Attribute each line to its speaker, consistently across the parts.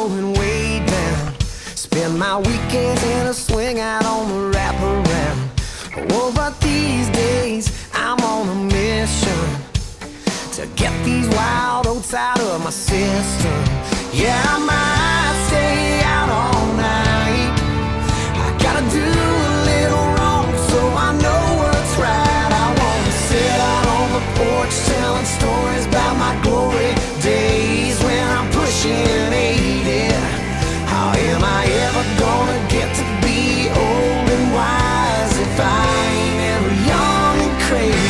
Speaker 1: going way down. Spend my weekends in a swing out on the wraparound. Oh, but these days I'm on a mission to get these wild oats out of my system. Yeah, I might stay out all night. I gotta do a little wrong so I know what's right. I wanna sit out on the porch telling stories about my glory days when I'm pushing 80. How am I ever gonna get to be old and wise if I ain't ever young and crazy?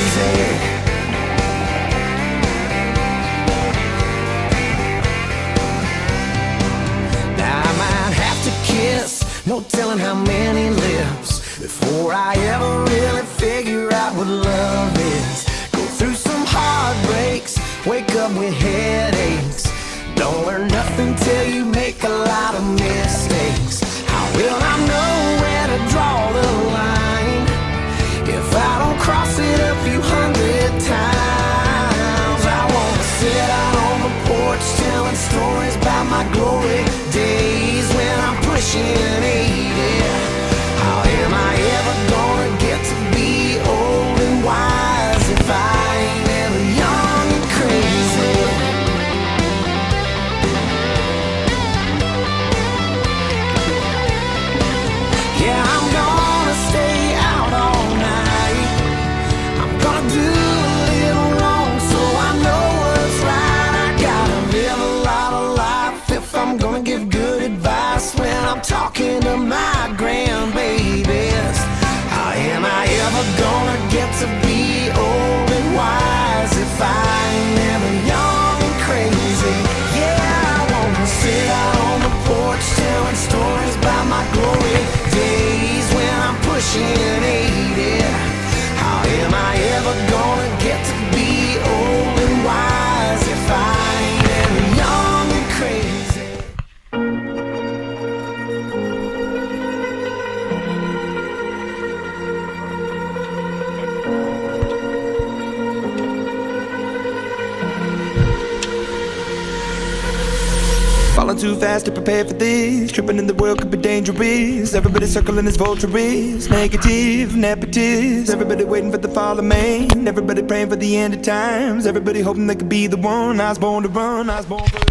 Speaker 1: No telling how many lips before I ever really figure out what love is. Go through some heartbreaks, wake up with headaches. Don't learn nothing till you make a lot of mistakes. How will I know where to draw the line if I don't cross it a few hundred times? I wanna sit out on the porch telling stories about my glory days when I'm pushing 80. How am I ever gonna get to be old and wise if I ain't ever young and crazy? Yeah, I'm gonna stay out all night. I'm gonna do a little wrong so I know what's right. I gotta live a lot of life if I'm gonna give good advice when I'm talking to my grandbabies. How am I ever gonna get to be old and wise if I ain't never young and crazy? Yeah, I wanna sit out on the porch telling stories about my glory days when I'm pushing 80. How am I ever gonna get to be old and wise if I ain't ever young and crazy?
Speaker 2: Falling too fast to prepare for this. Tripping in the world could be dangerous. Everybody circling as vultures. Negative, nepotist. Everybody waiting for the fall of man. Everybody praying for the end of times. Everybody hoping they could be the one. I was born to run, I was born for